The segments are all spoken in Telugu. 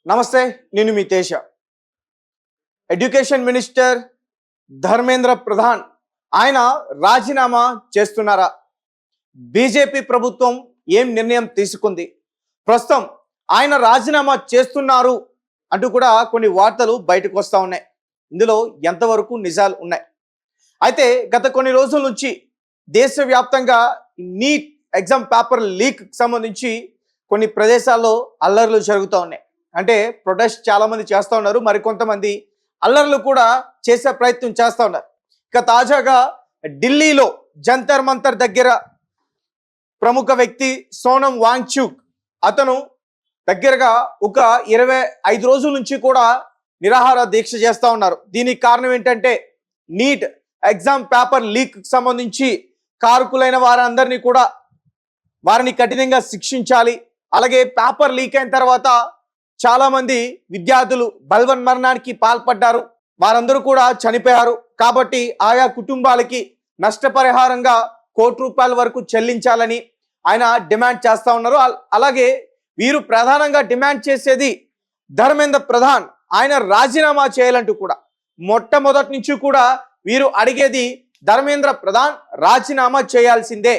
నమస్తే, నేను మీ తేజ. ఎడ్యుకేషన్ మినిస్టర్ ధర్మేంద్ర ప్రధాన్ ఆయన రాజీనామా చేస్తున్నారా? బీజేపీ ప్రభుత్వం ఏం నిర్ణయం తీసుకుంది? ప్రస్తుతం ఆయన రాజీనామా చేస్తున్నారు అంటూ కూడా కొన్ని వార్తలు బయటకు వస్తూ ఉన్నాయి. ఇందులో ఎంతవరకు నిజాలు ఉన్నాయి? అయితే గత కొన్ని రోజుల నుంచి దేశవ్యాప్తంగా నీట్ ఎగ్జామ్ పేపర్ లీక్ సంబంధించి కొన్ని ప్రదేశాల్లో అల్లర్లు జరుగుతూ ఉన్నాయి. అంటే ప్రొటెస్ట్ చాలా మంది చేస్తూ ఉన్నారు, మరికొంతమంది అల్లర్లు కూడా చేసే ప్రయత్నం చేస్తూ ఉన్నారు. ఇక తాజాగా ఢిల్లీలో జంతర్ మంతర్ దగ్గర ప్రముఖ వ్యక్తి సోనం వాంగ్చుక్ అతను దగ్గరగా ఒక 25 రోజుల నుంచి కూడా నిరాహార దీక్ష చేస్తూ ఉన్నారు. దీనికి కారణం ఏంటంటే నీట్ ఎగ్జామ్ పేపర్ లీక్ సంబంధించి కారకులైన వారందరినీ కూడా వారిని కఠినంగా శిక్షించాలి. అలాగే పేపర్ లీక్ అయిన తర్వాత చాలా మంది విద్యార్థులు బల్వన్ మరణానికి పాల్పడ్డారు, వారందరూ కూడా చనిపోయారు. కాబట్టి ఆయా కుటుంబాలకి నష్టపరిహారంగా ₹1 వరకు చెల్లించాలని ఆయన డిమాండ్ చేస్తా ఉన్నారు. అలాగే వీరు ప్రధానంగా డిమాండ్ చేసేది ధర్మేంద్ర ప్రధాన్ ఆయన రాజీనామా చేయాలంటూ కూడా మొట్టమొదటి నుంచి కూడా వీరు అడిగేది ధర్మేంద్ర ప్రధాన్ రాజీనామా చేయాల్సిందే.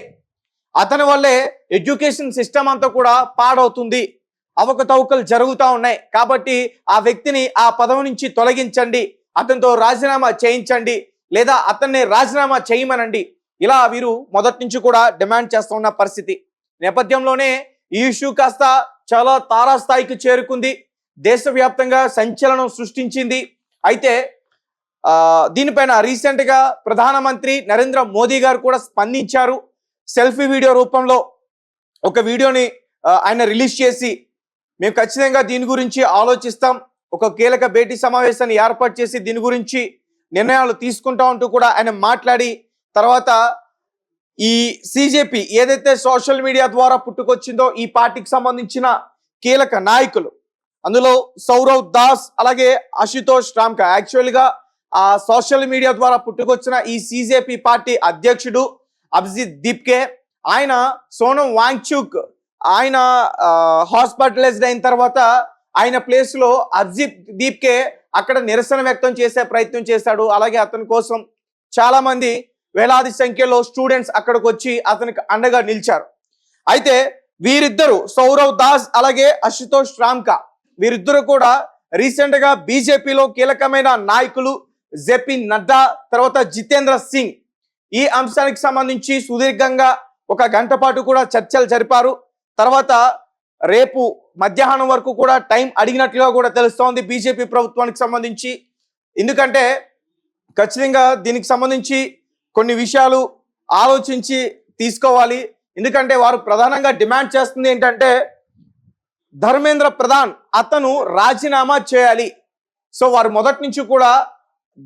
అతని వల్లే ఎడ్యుకేషన్ సిస్టమ్ అంతా కూడా పాడవుతుంది, అవకతవకలు జరుగుతూ ఉన్నాయి. కాబట్టి ఆ వ్యక్తిని ఆ పదవి నుంచి తొలగించండి, అతనితో రాజీనామా చేయించండి, లేదా అతన్ని రాజీనామా చేయమనండి. ఇలా వీరు మొదటి నుంచి కూడా డిమాండ్ చేస్తూ ఉన్న పరిస్థితి నేపథ్యంలోనే ఈ ఇష్యూ కాస్త చాలా తారాస్థాయికి చేరుకుంది, దేశవ్యాప్తంగా సంచలనం సృష్టించింది. అయితే దీనిపైన రీసెంట్గా ప్రధానమంత్రి నరేంద్ర మోదీ గారు కూడా స్పందించారు. సెల్ఫీ వీడియో రూపంలో ఒక వీడియోని ఆయన రిలీజ్ చేసి మేము ఖచ్చితంగా దీని గురించి ఆలోచిస్తాం, ఒక కీలక భేటీ సమావేశాన్ని ఏర్పాటు చేసి దీని గురించి నిర్ణయాలు తీసుకుంటా ఉంటూ కూడా ఆయన మాట్లాడి, తర్వాత ఈ సిజేపీ ఏదైతే సోషల్ మీడియా ద్వారా పుట్టుకొచ్చిందో ఈ పార్టీకి సంబంధించిన కీలక నాయకులు, అందులో సౌరవ్ దాస్ అలాగే అశుతోష్ రామ్కా, యాక్చువల్గా ఆ సోషల్ మీడియా ద్వారా పుట్టుకొచ్చిన ఈ సిజేపీ పార్టీ అధ్యక్షుడు అభిజిత్ దీప్కే, ఆయన సోనం వాంగ్చుక్ ఆయన హాస్పిటలైజ్డ్ అయిన తర్వాత ఆయన ప్లేస్ లో అభిజిత్ దీప్కే అక్కడ నిరసన వ్యక్తం చేసే ప్రయత్నం చేశాడు. అలాగే అతని కోసం చాలా మంది వేలాది సంఖ్యలో స్టూడెంట్స్ అక్కడికి వచ్చి అతనికి అండగా నిలిచారు. అయితే వీరిద్దరు సౌరవ్ దాస్ అలాగే అశుతోష్ రామ్కా వీరిద్దరు కూడా రీసెంట్ గా బీజేపీలో కీలకమైన నాయకులు జేపీ నడ్డా తర్వాత జితేంద్ర సింగ్ ఈ అంశానికి సంబంధించి సుదీర్ఘంగా 1 గంట పాటు కూడా చర్చలు జరిపారు. తర్వాత రేపు మధ్యాహ్నం వరకు కూడా టైం అడిగినట్లుగా కూడా తెలుస్తోంది బీజేపీ ప్రభుత్వానికి సంబంధించి. ఎందుకంటే ఖచ్చితంగా దీనికి సంబంధించి కొన్ని విషయాలు ఆలోచించి తీసుకోవాలి. ఎందుకంటే వారు ప్రధానంగా డిమాండ్ చేస్తుంది ఏంటంటే ధర్మేంద్ర ప్రధాన్ అతను రాజీనామా చేయాలి. సో వారు మొదటి నుంచి కూడా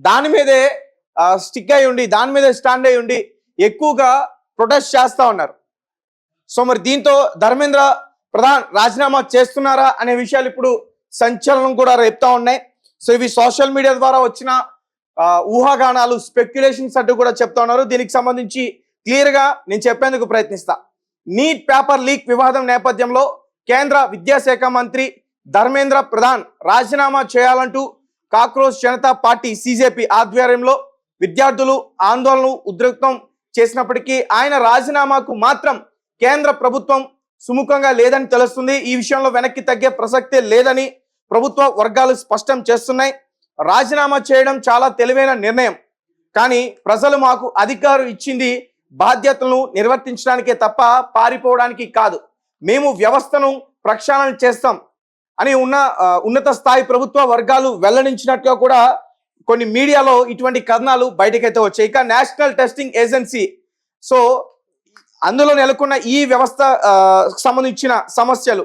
దాని మీదే స్టిక్ అయి ఉండి, దాని మీదే స్టాండ్ అయి ఉండి ఎక్కువగా ప్రొటెస్ట్ చేస్తూ ఉన్నారు. సో మరి దీంతో ధర్మేంద్ర ప్రధాన్ రాజీనామా చేస్తున్నారా అనే విషయాలు ఇప్పుడు సంచలనం కూడా రేపుతా ఉన్నాయి. సో ఇవి సోషల్ మీడియా ద్వారా వచ్చిన ఊహాగానాలు, స్పెక్యులేషన్స్ అంటూ కూడా చెప్తా ఉన్నారు. దీనికి సంబంధించి క్లియర్ గా నేను చెప్పేందుకు ప్రయత్నిస్తా. నీట్ పేపర్ లీక్ వివాదం నేపథ్యంలో కేంద్ర విద్యాశాఖ మంత్రి ధర్మేంద్ర ప్రధాన్ రాజీనామా చేయాలంటూ కాక్రోచ్ జనతా పార్టీ సిజేపీ ఆధ్వర్యంలో విద్యార్థులు ఆందోళనలు ఉధృతం చేసినప్పటికీ ఆయన రాజీనామాకు మాత్రం కేంద్ర ప్రభుత్వం సుముఖంగా లేదని తెలుస్తుంది. ఈ విషయంలో వెనక్కి తగ్గే ప్రసక్తే లేదని ప్రభుత్వ వర్గాలు స్పష్టం చేస్తున్నాయి. రాజీనామా చేయడం చాలా తెలివైన నిర్ణయం, కానీ ప్రజలు మాకు అధికారం ఇచ్చింది బాధ్యతలను నిర్వర్తించడానికే తప్ప పారిపోవడానికి కాదు. మేము వ్యవస్థను ప్రక్షాళన చేస్తాం అని ఉన్నత స్థాయి ప్రభుత్వ వర్గాలు వెల్లడించినట్టుగా కూడా కొన్ని మీడియాలో ఇటువంటి కథనాలు బయటకైతే వచ్చాయి. ఇక నేషనల్ టెస్టింగ్ ఏజెన్సీ, సో అందులో నెలకొన్న ఈ వ్యవస్థ సంబంధించిన సమస్యలు,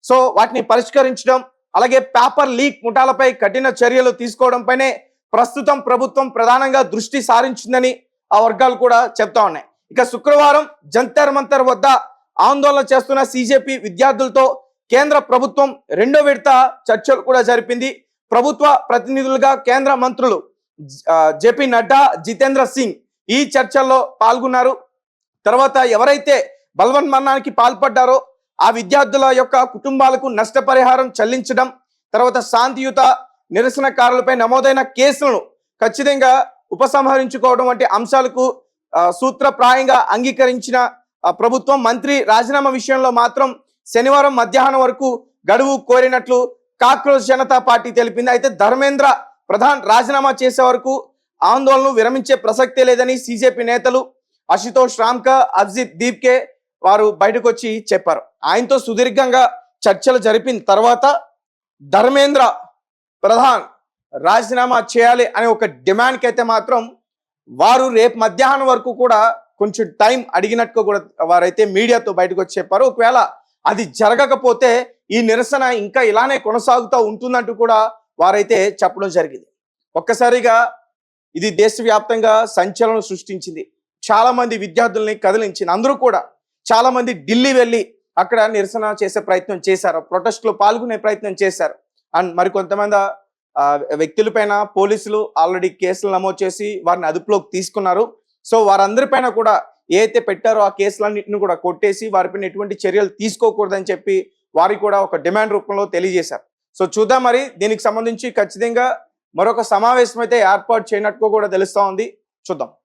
సో వాటిని పరిష్కరించడం అలాగే పేపర్ లీక్ ముఠాలపై కఠిన చర్యలు తీసుకోవడంపైనే ప్రస్తుతం ప్రభుత్వం ప్రధానంగా దృష్టి సారించిందని ఆ వర్గాలు కూడా చెప్తా ఉన్నాయి. ఇక శుక్రవారం జంతర్ మంతర్ వద్ద ఆందోళన చేస్తున్న సిజేపీ విద్యార్థులతో కేంద్ర ప్రభుత్వం 2వ విడత చర్చలు కూడా జరిపింది. ప్రభుత్వ ప్రతినిధులుగా కేంద్ర మంత్రులు జేపీ నడ్డా, జితేంద్ర సింగ్ ఈ చర్చల్లో పాల్గొన్నారు. తర్వాత ఎవరైతే బల్వన్ మరణానికి పాల్పడ్డారో ఆ విద్యార్థుల యొక్క కుటుంబాలకు నష్టపరిహారం చెల్లించడం, తర్వాత శాంతియుత నిరసనకారులపై నమోదైన కేసులను ఖచ్చితంగా ఉపసంహరించుకోవడం వంటి అంశాలకు సూత్రప్రాయంగా అంగీకరించిన ప్రభుత్వం మంత్రి రాజీనామా విషయంలో మాత్రం శనివారం మధ్యాహ్నం వరకు గడువు కోరినట్లు కాక్రోచ్ జనతా పార్టీ తెలిపింది. అయితే ధర్మేంద్ర ప్రధాన్ రాజీనామా చేసే వరకు ఆందోళనలు విరమించే ప్రసక్తే లేదని సిజేపీ నేతలు అశుతోష్ రామ్కా, అభిజిత్ దీప్కే వారు బయటకు వచ్చి చెప్పారు. ఆయనతో సుదీర్ఘంగా చర్చలు జరిపిన తర్వాత ధర్మేంద్ర ప్రధాన్ రాజీనామా చేయాలి అనే ఒక డిమాండ్కి అయితే మాత్రం వారు రేపు మధ్యాహ్నం వరకు కూడా కొంచెం టైం అడిగినట్టు కూడా వారైతే మీడియాతో బయటకు వచ్చి చెప్పారు. ఒకవేళ అది జరగకపోతే ఈ నిరసన ఇంకా ఇలానే కొనసాగుతూ ఉంటుందంటూ కూడా వారైతే చెప్పడం జరిగింది. ఒక్కసారిగా ఇది దేశవ్యాప్తంగా సంచలనం సృష్టించింది. చాలా మంది విద్యార్థుల్ని కదిలించింది. అందరూ కూడా చాలా మంది ఢిల్లీ వెళ్ళి అక్కడ నిరసన చేసే ప్రయత్నం చేశారు, ప్రొటెస్ట్ లో పాల్గొనే ప్రయత్నం చేశారు. అండ్ మరికొంతమంది వ్యక్తులపైన పోలీసులు ఆల్రెడీ కేసులు నమోదు చేసి వారిని అదుపులోకి తీసుకున్నారు. సో వారందరిపైన కూడా ఏదైతే పెట్టారో ఆ కేసులన్నింటిని కూడా కొట్టేసి వారిపైన ఎటువంటి చర్యలు తీసుకోకూడదని చెప్పి వారికి కూడా ఒక డిమాండ్ రూపంలో తెలియజేశారు. సో చూద్దాం, మరి దీనికి సంబంధించి ఖచ్చితంగా మరొక సమావేశం అయితే ఏర్పాటు చేయనట్టుగా కూడా తెలుస్తా ఉంది. చూద్దాం.